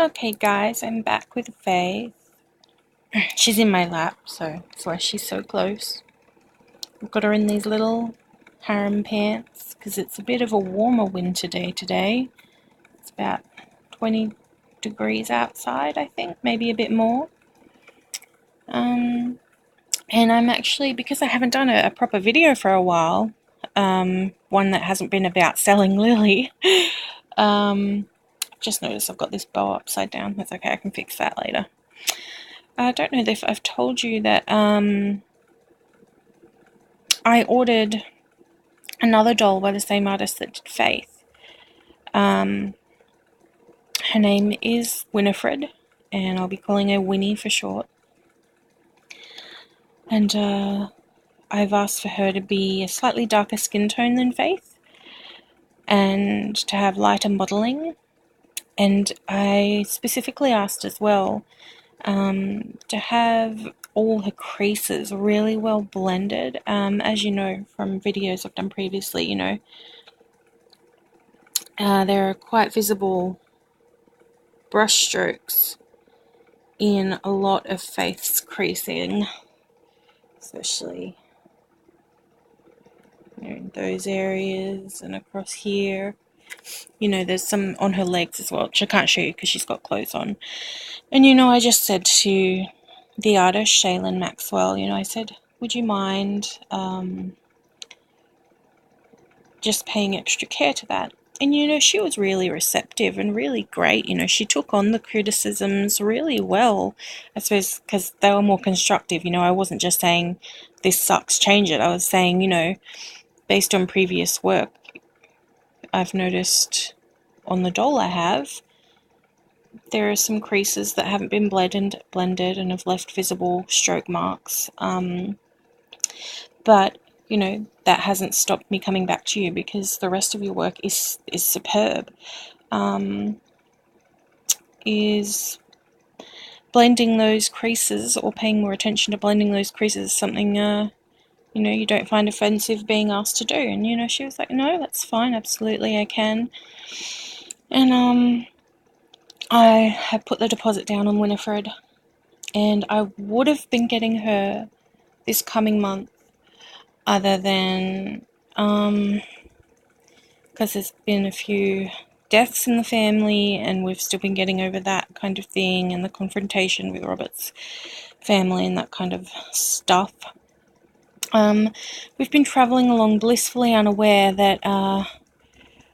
Okay guys, I'm back with Faith. She's in my lap, so that's why she's so close. I've got her in these little harem pants because it's a bit of a warmer winter day today. It's about 20 degrees outside, I think, maybe a bit more. And I'm actually, because I haven't done a proper video for a while, one that hasn't been about selling Lily, just noticed I've got this bow upside down. That's okay, I can fix that later. I don't know if I've told you that I ordered another doll by the same artist that did Faith. Her name is Winifred, and I'll be calling her Winnie for short. And I've asked for her to be a slightly darker skin tone than Faith, and to have lighter modelling. And I specifically asked as well to have all her creases really well blended. As you know from videos I've done previously, there are quite visible brush strokes in a lot of Faith's creasing, especially in those areas and across here. There's some on her legs as well, which I can't show you because she's got clothes on. And I just said to the artist, Shaylin Maxwell, I said, would you mind just paying extra care to that? And she was really receptive and really great. She took on the criticisms really well, I suppose, because they were more constructive. I wasn't just saying, this sucks, change it. I was saying, based on previous work, I've noticed on the doll I have, there are some creases that haven't been blended and have left visible stroke marks. But that hasn't stopped me coming back to you because the rest of your work is superb. Is blending those creases, or paying more attention to blending those creases, something you don't find offensive being asked to do? And she was like, no, that's fine, absolutely I can. And I have put the deposit down on Winifred, and I would have been getting her this coming month, other than because there's been a few deaths in the family, and we've still been getting over that kind of thing, and the confrontation with Robert's family and that kind of stuff. We've been travelling along blissfully unaware that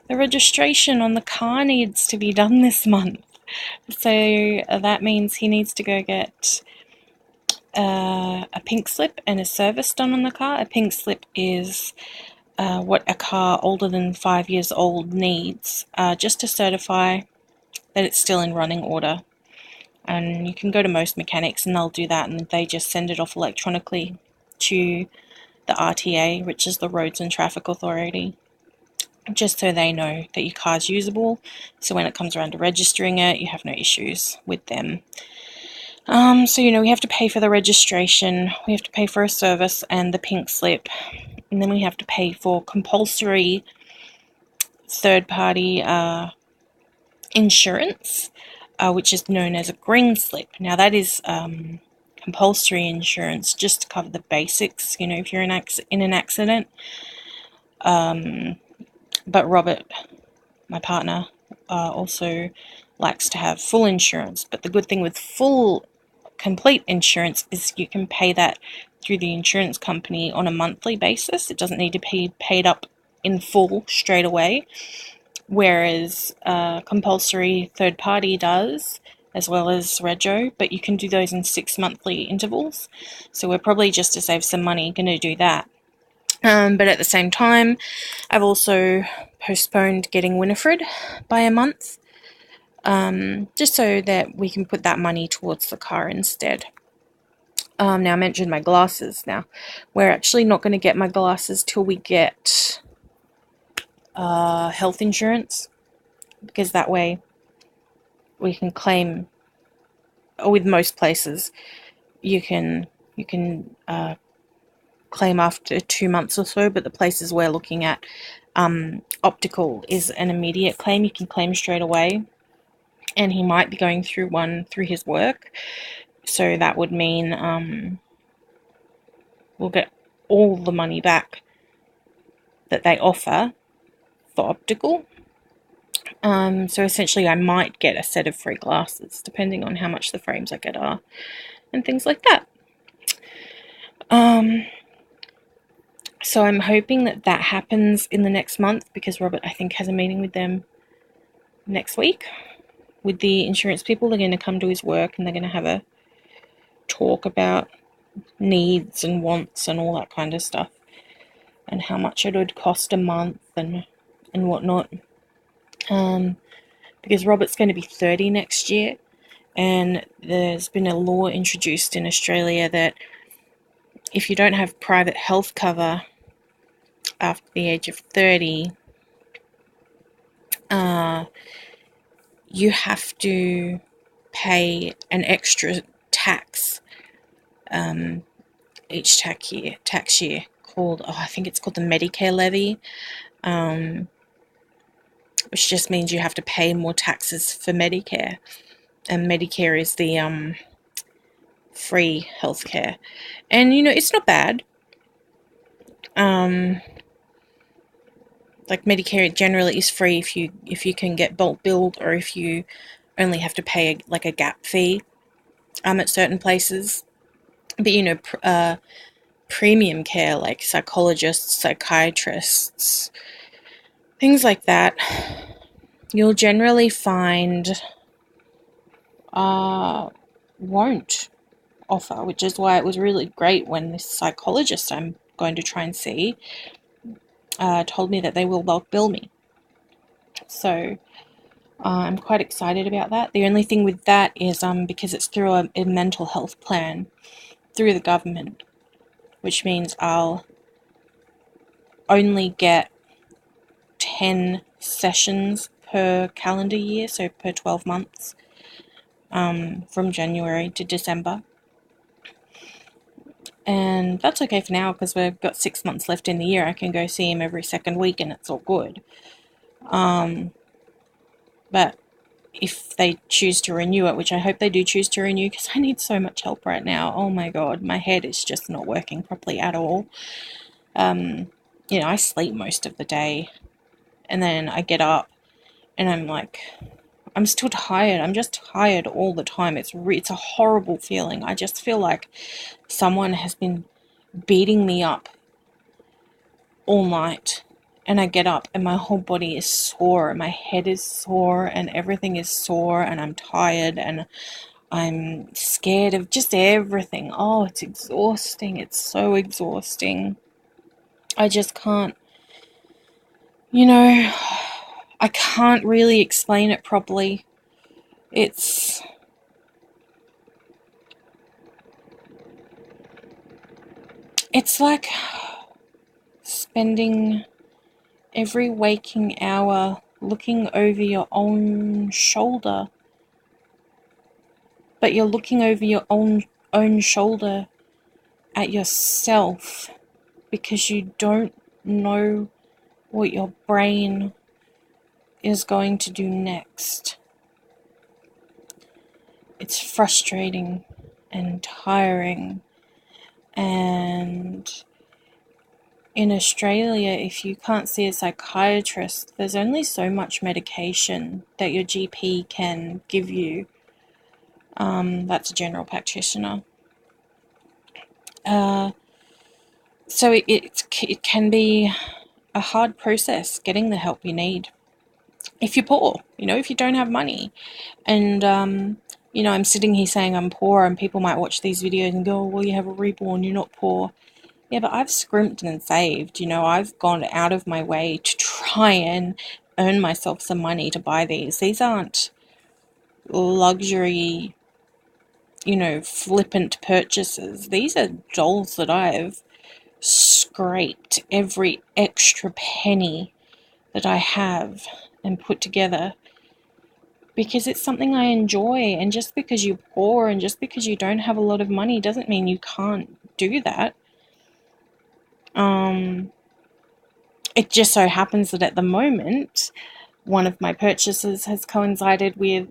the registration on the car needs to be done this month. So that means he needs to go get a pink slip and a service done on the car. A pink slip is what a car older than 5 years old needs, just to certify that it's still in running order. And you can go to most mechanics and they'll do that, and they just send it off electronically to the RTA, which is the Roads and Traffic Authority, just so they know that your car's usable, so when it comes around to registering it, you have no issues with them. So we have to pay for the registration, we have to pay for a service and the pink slip, and then we have to pay for compulsory third-party insurance, which is known as a green slip. Now that is compulsory insurance just to cover the basics, if you're in an accident. But Robert, my partner, also likes to have full insurance. But the good thing with complete insurance is you can pay that through the insurance company on a monthly basis. It doesn't need to be paid up in full straight away, whereas compulsory third party does, as well as Rego, but you can do those in 6 monthly intervals. So we're probably, just to save some money, going to do that. But at the same time, I've also postponed getting Winifred by a month, just so that we can put that money towards the car instead. Now, I mentioned my glasses. Now, we're actually not going to get my glasses till we get health insurance, because that way we can claim, or with most places, you can claim after 2 months or so, but the places we're looking at, optical is an immediate claim. You can claim straight away. and he might be going through one through his work. So that would mean we'll get all the money back that they offer for optical. So essentially I might get a set of free glasses, depending on how much the frames I get are, and things like that. So I'm hoping that that happens in the next month, because Robert, I think, has a meeting with them next week with the insurance people. They're going to come to his work and they're going to have a talk about needs and wants and all that kind of stuff, and how much it would cost a month and whatnot. Because Robert's going to be 30 next year, and there's been a law introduced in Australia that if you don't have private health cover after the age of 30, you have to pay an extra tax each tax year called, I think it's called the Medicare levy, which just means you have to pay more taxes for Medicare. And Medicare is the free healthcare, and it's not bad. Like Medicare generally is free if you can get bulk billed, or if you only have to pay a gap fee at certain places. But premium care, like psychologists, psychiatrists, things like that, you'll generally find won't offer, which is why it was really great when this psychologist I'm going to try and see told me that they will bulk bill me. So I'm quite excited about that. The only thing with that is because it's through a mental health plan through the government, which means I'll only get 10 sessions per calendar year, so per 12 months, from January to December. And that's okay for now, because we've got 6 months left in the year. I can go see him every second week and it's all good. But if they choose to renew it, which I hope they do choose to renew, because I need so much help right now. Oh my God, my head is just not working properly at all. I sleep most of the day, and then I get up and I'm still tired. I'm just tired all the time. It's a horrible feeling. I just feel like someone has been beating me up all night, and I get up and my whole body is sore, and my head is sore, and everything is sore, and I'm tired, and I'm scared of just everything. Oh, it's exhausting. It's so exhausting. I just can't, I can't really explain it properly. It's like spending every waking hour looking over your own shoulder, but you're looking over your own shoulder at yourself, because you don't know what your brain is going to do next. It's frustrating and tiring. And in Australia, if you can't see a psychiatrist, there's only so much medication that your GP can give you. That's a general practitioner. So it can be a hard process getting the help you need if you're poor, if you don't have money. And I'm sitting here saying I'm poor, and people might watch these videos and go, oh, well, you have a reborn, you're not poor. Yeah, but I've scrimped and saved. I've gone out of my way to try and earn myself some money to buy these. These aren't luxury, flippant purchases. These are dolls that I've scraped every extra penny that I have and put together, because it's something I enjoy. And just because you're poor and just because you don't have a lot of money doesn't mean you can't do that. It just so happens that at the moment, one of my purchases has coincided with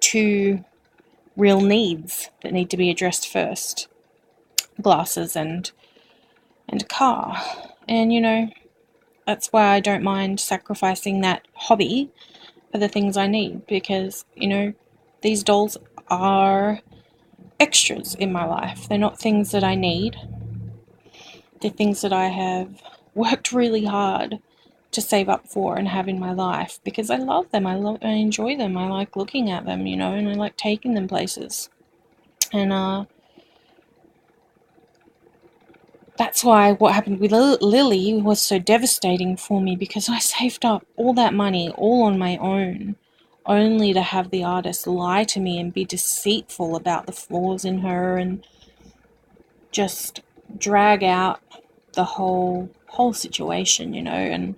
two real needs that need to be addressed first: glasses and a car. And you know, that's why I don't mind sacrificing that hobby for the things I need, because you know, these dolls are extras in my life. They're not things that I need. They're things that I have worked really hard to save up for and have in my life, because I love them. I enjoy them. I like looking at them, you know, and I like taking them places. And that's why what happened with Lily was so devastating for me, because I saved up all that money all on my own, only to have the artist lie to me and be deceitful about the flaws in her and just drag out the whole situation, you know. And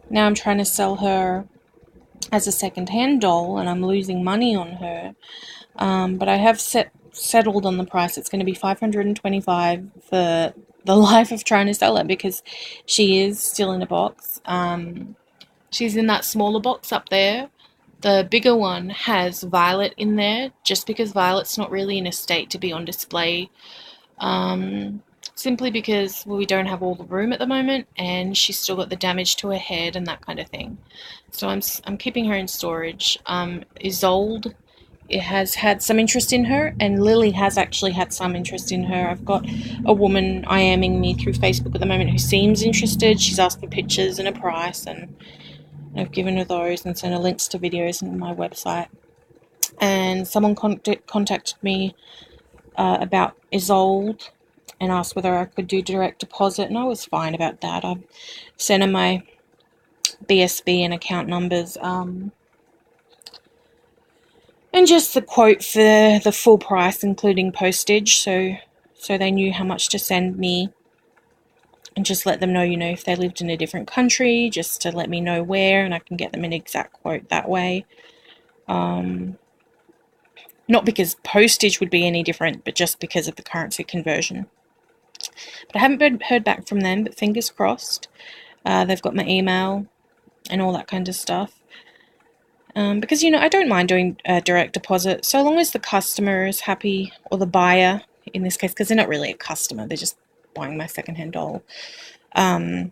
now I'm trying to sell her as a second-hand doll, and I'm losing money on her. But I have settled on the price. It's going to be $525 for the life of trying to sell it, because she is still in a box. She's in that smaller box up there. The bigger one has Violet in there, just because Violet's not really in a state to be on display. Simply because, well, we don't have all the room at the moment, and she's still got the damage to her head and that kind of thing. So I'm keeping her in storage. Isolde, it has had some interest in her, and Lily has actually had some interest in her. I've got a woman IMing me through Facebook at the moment who seems interested. She's asked for pictures and a price, and I've given her those and sent her links to videos on my website. And someone contacted me about Isolde and asked whether I could do direct deposit, and I was fine about that. I've sent her my BSB and account numbers, and just the quote for the full price, including postage, so they knew how much to send me, and just let them know, you know, if they lived in a different country, just to let me know where, and I can get them an exact quote that way. Not because postage would be any different, but just because of the currency conversion. But I haven't heard back from them, but fingers crossed. They've got my email and all that kind of stuff. Because, you know, I don't mind doing direct deposit, so long as the customer is happy, or the buyer, in this case, because they're not really a customer, they're just buying my secondhand doll. As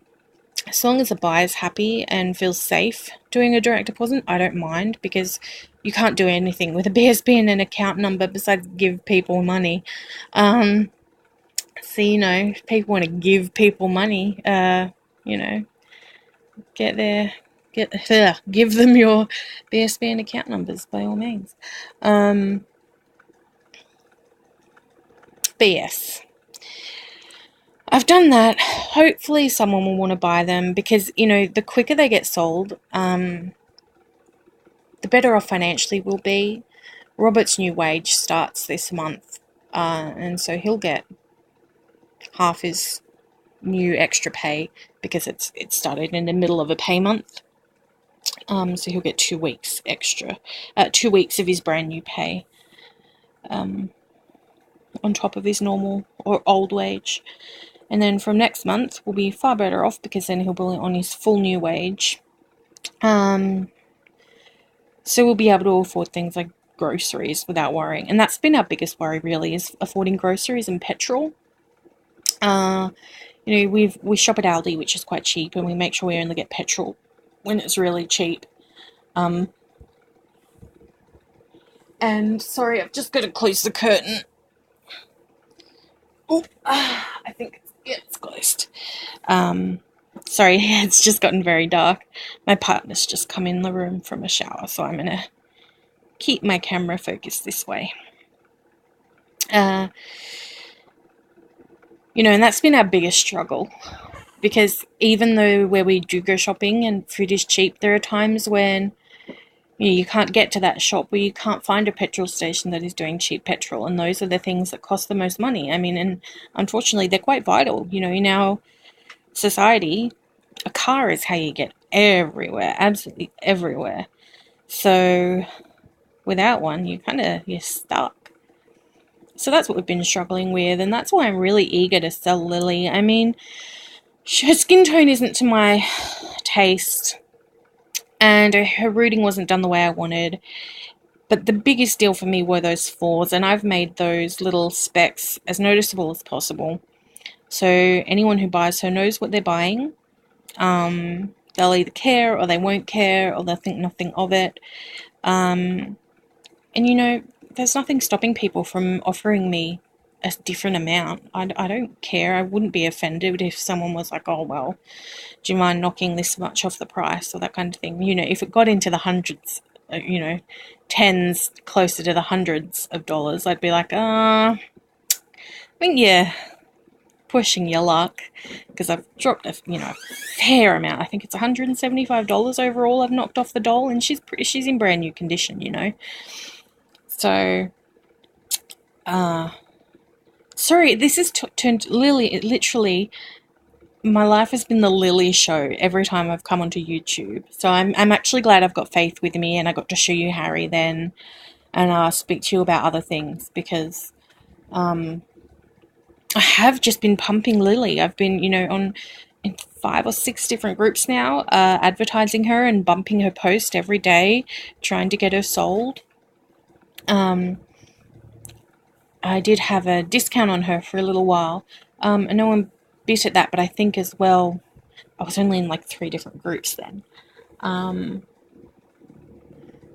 long as the buyer's happy and feels safe doing a direct deposit, I don't mind, because you can't do anything with a BSB and an account number besides give people money. So, you know, if people want to give people money, you know, give them your BSB and account numbers by all means. But yes, I've done that. Hopefully someone will want to buy them, because, you know, the quicker they get sold, the better off financially we'll be. Robert's new wage starts this month, and so he'll get half his new extra pay, because it started in the middle of a pay month. So he'll get 2 weeks extra, 2 weeks of his brand new pay, on top of his normal or old wage. And then from next month, we'll be far better off, because then he'll be on his full new wage. So we'll be able to afford things like groceries without worrying. And that's been our biggest worry, really, is affording groceries and petrol. You know, we shop at Aldi, which is quite cheap, and we make sure we only get petrol when it's really cheap. And sorry, I've just got to close the curtain. Oh, I think it's closed. Sorry, it's just gotten very dark. My partner's just come in the room from a shower, so I'm gonna keep my camera focused this way. You know, and that's been our biggest struggle, because even though where we do go shopping and food is cheap, there are times when, you know, you can't get to that shop, where you can't find a petrol station that is doing cheap petrol, and those are the things that cost the most money. I mean, and unfortunately, they're quite vital. You know, in our society, a car is how you get everywhere, absolutely everywhere. So without one, you're stuck. So that's what we've been struggling with, and that's why I'm really eager to sell Lily. I mean, her skin tone isn't to my taste. and her rooting wasn't done the way I wanted. But the biggest deal for me were those floors, and I've made those little specks as noticeable as possible. So anyone who buys her knows what they're buying. They'll either care or they won't care or they'll think nothing of it. And you know, there's nothing stopping people from offering me a different amount. I don't care. I wouldn't be offended if someone was like, oh, well, do you mind knocking this much off the price or that kind of thing. You know, if it got into the hundreds, you know, tens closer to the hundreds of dollars, I'd be like, I think you're pushing your luck, because I've dropped a fair amount. I think it's $175 overall I've knocked off the doll, and she's in brand new condition, you know. So, sorry, this is turned Lily. Literally, my life has been the Lily show every time I've come onto YouTube. So I'm actually glad I've got Faith with me, and I got to show you Harry then, and speak to you about other things, because I have just been pumping Lily. I've been, you know, in 5 or 6 different groups now, advertising her and bumping her post every day, trying to get her sold. I did have a discount on her for a little while. And no one bit at that, but I think as well, I was only in like 3 different groups then. But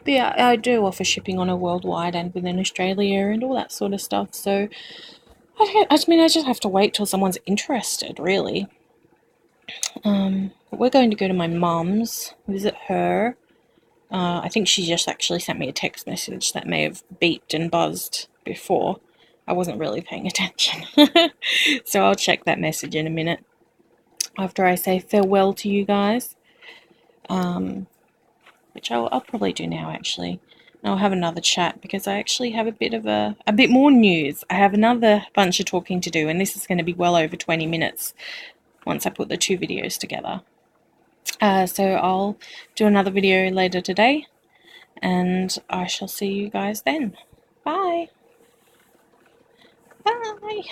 yeah, I do offer shipping on a worldwide and within Australia and all that sort of stuff. So, I mean, I just have to wait till someone's interested, really. But we're going to go to my mum's, visit her. I think she just actually sent me a text message that may have beeped and buzzed before. I wasn't really paying attention. So I'll check that message in a minute after I say farewell to you guys. Which I'll probably do now, actually. And I'll have another chat, because I actually have a bit more news. I have another bunch of talking to do, and this is going to be well over 20 minutes once I put the 2 videos together. So I'll do another video later today, and I shall see you guys then. Bye. Bye.